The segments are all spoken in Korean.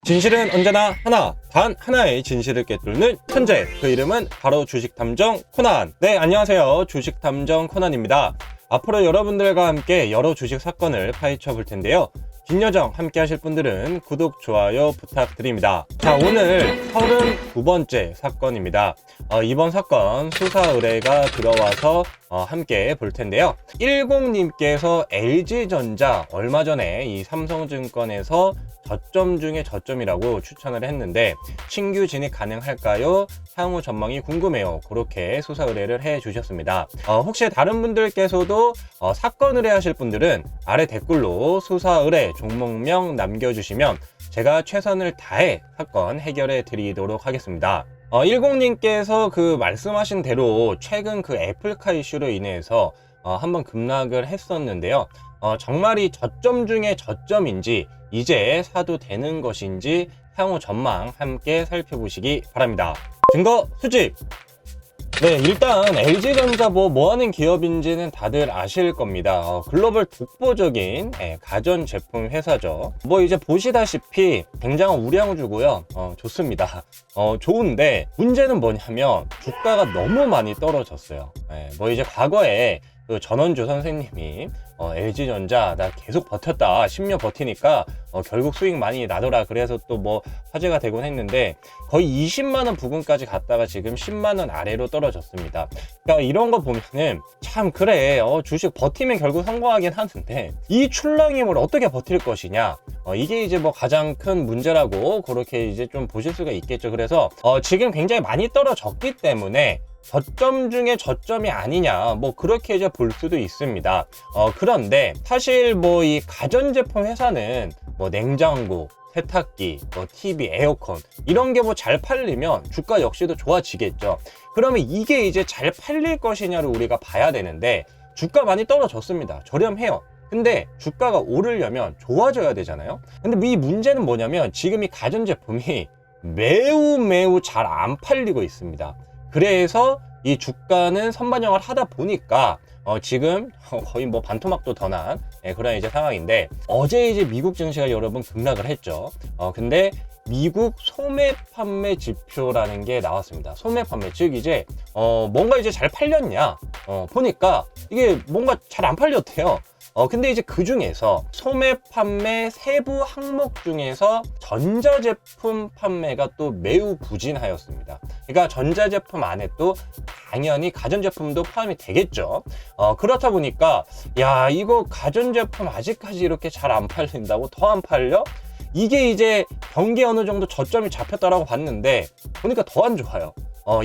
진실은 언제나 하나, 단 하나의 진실을 꿰뚫는 천재, 그 이름은 바로 주식탐정 코난. 네, 안녕하세요. 주식탐정 코난입니다. 앞으로 여러분들과 함께 여러 주식 사건을 파헤쳐 볼 텐데요. 긴 여정 함께 하실 분들은 구독, 좋아요 부탁드립니다. 자, 오늘 32번째 사건입니다. 이번 사건 수사 의뢰가 들어와서 함께 볼 텐데요. 10님께서 LG전자 얼마 전에 이 삼성증권에서 저점 중에 저점이라고 추천을 했는데 신규 진입 가능할까요? 향후 전망이 궁금해요. 그렇게 수사 의뢰를 해 주셨습니다. 혹시 다른 분들께서도 사건 의뢰하실 분들은 아래 댓글로 수사 의뢰 종목명 남겨주시면 제가 최선을 다해 사건 해결해 드리도록 하겠습니다. 10님께서 그 말씀하신 대로 최근 그 애플카 이슈로 인해서 한번 급락을 했었는데요. 정말 이 저점 중에 저점인지 이제 사도 되는 것인지 향후 전망 함께 살펴보시기 바랍니다. 증거 수집! 네, 일단 LG전자 뭐 하는 기업인지는 다들 아실 겁니다. 글로벌 독보적인 가전제품 회사죠. 이제 보시다시피 굉장한 우량주고요. 좋습니다. 좋은데 문제는 뭐냐면 주가가 너무 많이 떨어졌어요. 이제 과거에 그 전원주 선생님이 LG전자 나 계속 버텼다 10년 버티니까 결국 수익 많이 나더라 그래서 또 화제가 되곤 했는데 거의 20만원 부근까지 갔다가 지금 10만원 아래로 떨어졌습니다. 그러니까 이런 거 보면은 참 그래 주식 버티면 결국 성공하긴 하는데 이 출렁임을 어떻게 버틸 것이냐 이게 이제 가장 큰 문제라고 그렇게 이제 좀 보실 수가 있겠죠. 그래서 지금 굉장히 많이 떨어졌기 때문에 저점 중에 저점이 아니냐 그렇게 이제 볼 수도 있습니다. 그런데 사실 이 가전제품 회사는 냉장고, 세탁기, TV, 에어컨 이런 게 잘 팔리면 주가 역시도 좋아지겠죠. 그러면 이게 이제 잘 팔릴 것이냐를 우리가 봐야 되는데 주가 많이 떨어졌습니다. 저렴해요. 근데 주가가 오르려면 좋아져야 되잖아요. 근데 이 문제는 뭐냐면 지금 이 가전제품이 매우 잘 안 팔리고 있습니다. 그래서 이 주가는 선반영을 하다 보니까 지금 거의 반토막도 더 난 그런 이제 상황인데 어제 이제 미국 증시가 여러분 급락을 했죠. 근데 미국 소매 판매 지표라는 게 나왔습니다. 소매 판매 즉 이제 뭔가 이제 잘 팔렸냐 보니까 이게 뭔가 잘 안 팔렸대요. 근데 이제 그 중에서 소매 판매 세부 항목 중에서 전자제품 판매가 또 매우 부진하였습니다. 그러니까 전자제품 안에 또 당연히 가전제품도 포함이 되겠죠. 그렇다 보니까 야 이거 가전제품 아직까지 이렇게 잘 안 팔린다고 더 안 팔려? 이게 이제 경기에 어느 정도 저점이 잡혔다라고 봤는데 보니까 더 안 좋아요.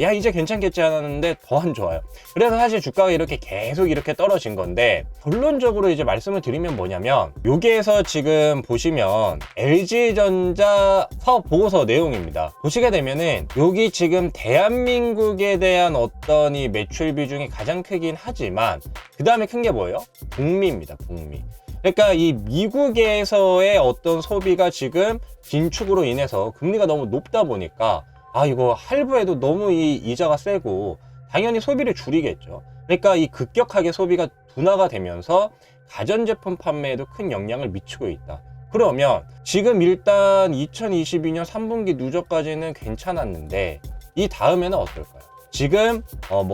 야 이제 괜찮겠지 하는데 더 안 좋아요. 그래서 사실 주가가 이렇게 계속 이렇게 떨어진 건데 결론적으로 이제 말씀을 드리면 뭐냐면 여기에서 지금 보시면 LG전자 사업 보고서 내용입니다. 보시게 되면은 여기 지금 대한민국에 대한 어떤 이 매출 비중이 가장 크긴 하지만 그 다음에 큰 게 뭐예요? 북미입니다. 북미. 그러니까 이 미국에서의 어떤 소비가 지금 긴축으로 인해서 금리가 너무 높다 보니까 이거 할부에도 너무 이 이자가 세고 당연히 소비를 줄이겠죠. 그러니까 이 급격하게 소비가 둔화가 되면서 가전제품 판매에도 큰 영향을 미치고 있다. 그러면 지금 일단 2022년 3분기 누적까지는 괜찮았는데 이 다음에는 어떨까요? 지금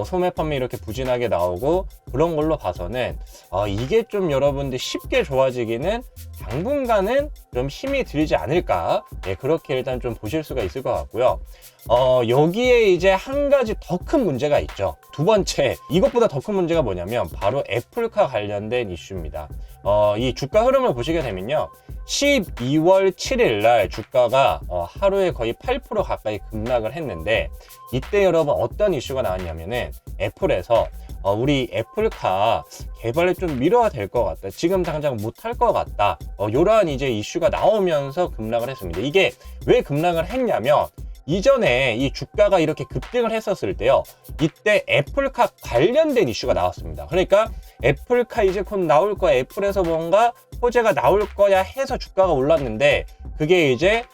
소매 판매 이렇게 부진하게 나오고 그런 걸로 봐서는 이게 좀 여러분들 쉽게 좋아지기는 당분간은 좀 힘이 들지 않을까 그렇게 일단 좀 보실 수가 있을 것 같고요. 여기에 이제 한 가지 더 큰 문제가 있죠. 두 번째 이것보다 더 큰 문제가 뭐냐면 바로 애플카 관련된 이슈입니다. 이 주가 흐름을 보시게 되면요 12월 7일 날 주가가 하루에 거의 8% 가까이 급락을 했는데 이때 여러분 어떤 이슈가 나왔냐면은 애플에서 우리 애플카 개발을 좀 미뤄야 될 것 같다. 지금 당장 못할 것 같다. 이러한 이제 이슈가 나오면서 급락을 했습니다. 이게 왜 급락을 했냐면 이전에 이 주가가 이렇게 급등을 했었을 때요. 이때 애플카 관련된 이슈가 나왔습니다. 그러니까 애플카 이제 곧 나올 거야. 애플에서 뭔가 호재가 나올 거야 해서 주가가 올랐는데 그게 이제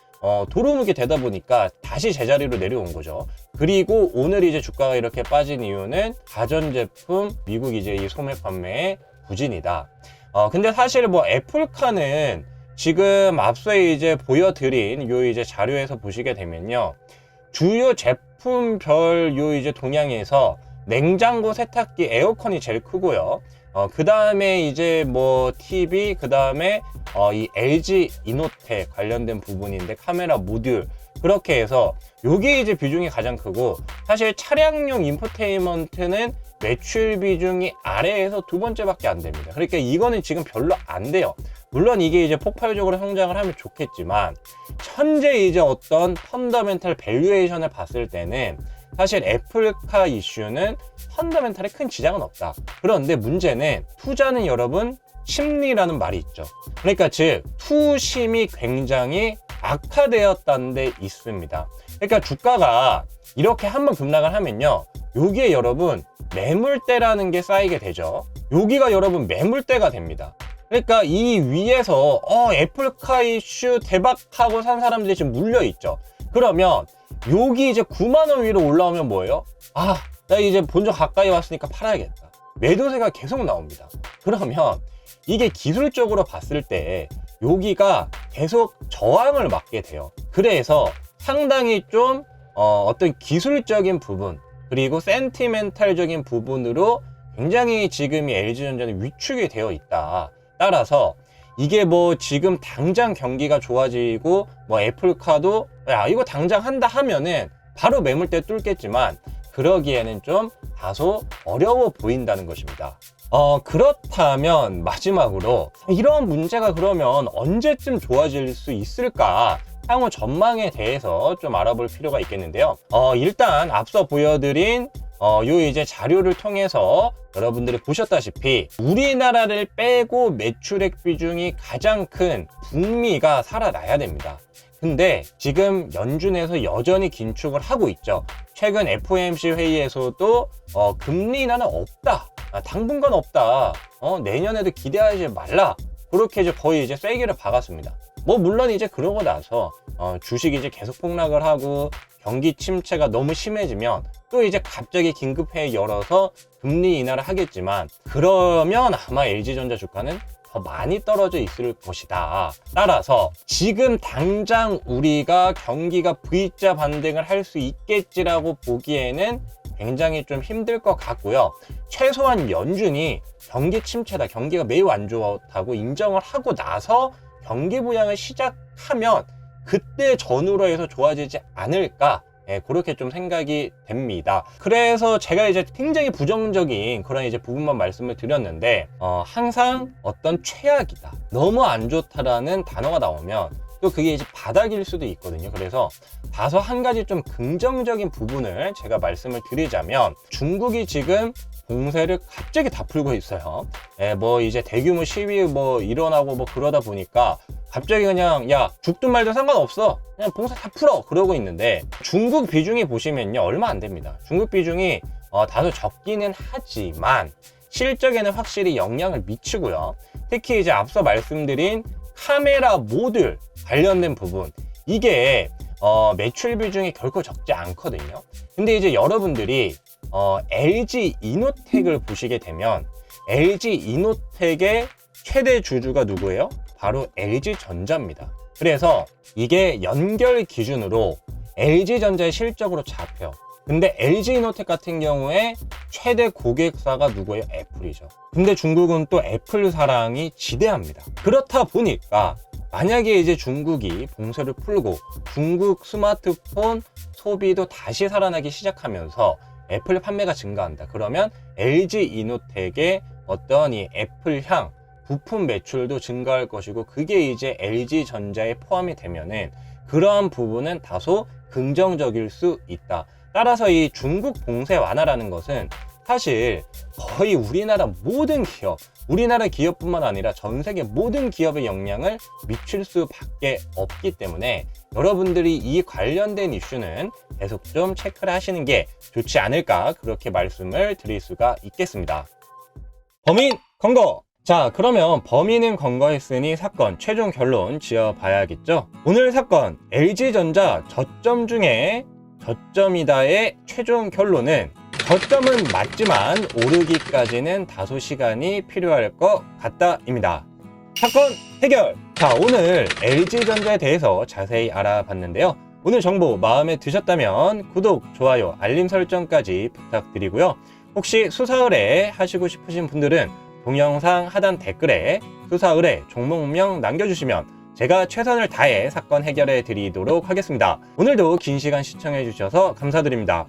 도루묵이 되다 보니까 다시 제자리로 내려온 거죠. 그리고 오늘 이제 주가가 이렇게 빠진 이유는 가전제품 미국 이제 이 소매 판매의 부진이다. 근데 사실 애플카는 지금 앞서에 이제 보여드린 요 이제 자료에서 보시게 되면요. 주요 제품별 요 이제 동향에서 냉장고, 세탁기, 에어컨이 제일 크고요. 그 다음에 이제 뭐 TV, 그 다음에 이 LG 이노텍 관련된 부분인데 카메라 모듈, 그렇게 해서 요게 이제 비중이 가장 크고, 사실 차량용 인포테인먼트는 매출 비중이 아래에서 두 번째밖에 안 됩니다. 그러니까 이거는 지금 별로 안 돼요. 물론 이게 이제 폭발적으로 성장을 하면 좋겠지만, 현재 이제 어떤 펀더멘탈 밸류에이션을 봤을 때는 사실 애플카 이슈는 펀더멘탈에 큰 지장은 없다. 그런데 문제는 투자는 여러분 심리라는 말이 있죠. 그러니까 즉 투심이 굉장히 악화되었다는 데 있습니다. 그러니까 주가가 이렇게 한번 급락을 하면요, 여기에 여러분 매물대라는 게 쌓이게 되죠. 여기가 여러분 매물대가 됩니다. 그러니까 이 위에서 애플카 이슈 대박하고 산 사람들이 지금 물려있죠. 그러면 여기 이제 9만원 위로 올라오면 뭐예요? 나 이제 본전 가까이 왔으니까 팔아야겠다. 매도세가 계속 나옵니다. 그러면 이게 기술적으로 봤을 때 여기가 계속 저항을 맞게 돼요. 그래서 상당히 좀 어떤 기술적인 부분, 그리고 센티멘탈적인 부분으로 굉장히 지금 이 LG전자는 위축이 되어 있다. 따라서 이게 뭐 지금 당장 경기가 좋아지고 뭐 애플카도 이거 당장 한다 하면은 바로 매물대 뚫겠지만, 그러기에는 좀 다소 어려워 보인다는 것입니다. 그렇다면 마지막으로 이런 문제가 그러면 언제쯤 좋아질 수 있을까? 향후 전망에 대해서 좀 알아볼 필요가 있겠는데요. 일단 앞서 보여드린 요 이제 자료를 통해서 여러분들이 보셨다시피 우리나라를 빼고 매출액 비중이 가장 큰 북미가 살아나야 됩니다. 근데 지금 연준에서 여전히 긴축을 하고 있죠. 최근 FOMC 회의에서도 금리 인하는 없다, 당분간 없다, 내년에도 기대하지 말라, 그렇게 이제 거의 이제 세게를 박았습니다. 뭐 물론 이제 그러고 나서 주식이 이제 계속 폭락을 하고 경기 침체가 너무 심해지면 또 이제 갑자기 긴급회의 열어서 금리 인하를 하겠지만, 그러면 아마 LG전자 주가는 더 많이 떨어져 있을 것이다. 따라서 지금 당장 우리가 경기가 V자 반등을 할 수 있겠지라고 보기에는 굉장히 좀 힘들 것 같고요. 최소한 연준이 경기 침체다, 경기가 매우 안 좋다고 인정을 하고 나서 경기 부양을 시작하면 그때 전후로 해서 좋아지지 않을까, 그렇게 좀 생각이 됩니다. 그래서 제가 이제 굉장히 부정적인 그런 이제 부분만 말씀을 드렸는데, 항상 어떤 최악이다, 너무 안 좋다라는 단어가 나오면 또 그게 이제 바닥일 수도 있거든요. 그래서 다소 한 가지 좀 긍정적인 부분을 제가 말씀을 드리자면, 중국이 지금 봉쇄를 갑자기 다 풀고 있어요. 뭐 이제 대규모 시위 뭐 일어나고 뭐 그러다 보니까 갑자기 그냥 죽든 말든 상관없어, 그냥 봉쇄 다 풀어, 그러고 있는데, 중국 비중이 보시면요 얼마 안 됩니다. 중국 비중이 다소 적기는 하지만 실적에는 확실히 영향을 미치고요. 특히 이제 앞서 말씀드린 카메라 모듈 관련된 부분, 이게 매출 비중이 결코 적지 않거든요. 근데 이제 여러분들이 LG 이노텍을 보시게 되면 LG 이노텍의 최대 주주가 누구예요? 바로 LG전자입니다. 그래서 이게 연결 기준으로 LG전자의 실적으로 잡혀. 근데 LG이노텍 같은 경우에 최대 고객사가 누구예요? 애플이죠. 근데 중국은 또 애플 사랑이 지대합니다. 그렇다 보니까 만약에 이제 중국이 봉쇄를 풀고 중국 스마트폰 소비도 다시 살아나기 시작하면서 애플 판매가 증가한다. 그러면 LG이노텍의 어떤 이 애플향 부품 매출도 증가할 것이고, 그게 이제 LG전자에 포함이 되면은 그러한 부분은 다소 긍정적일 수 있다. 따라서 이 중국 봉쇄 완화라는 것은 사실 거의 우리나라 모든 기업, 우리나라 기업뿐만 아니라 전 세계 모든 기업에 영향을 미칠 수밖에 없기 때문에 여러분들이 이 관련된 이슈는 계속 좀 체크를 하시는 게 좋지 않을까, 그렇게 말씀을 드릴 수가 있겠습니다. 범인 검거! 자, 그러면 범인은 검거했으니 사건 최종 결론 지어봐야겠죠? 오늘 사건 LG전자 저점 중에 저점이다의 최종 결론은, 저점은 맞지만 오르기까지는 다소 시간이 필요할 것 같다입니다. 사건 해결! 자, 오늘 LG전자에 대해서 자세히 알아봤는데요. 오늘 정보 마음에 드셨다면 구독, 좋아요, 알림 설정까지 부탁드리고요. 혹시 수사 의뢰 하시고 싶으신 분들은 동영상 하단 댓글에 수사 의뢰 종목명 남겨주시면 제가 최선을 다해 사건 해결해 드리도록 하겠습니다. 오늘도 긴 시간 시청해 주셔서 감사드립니다.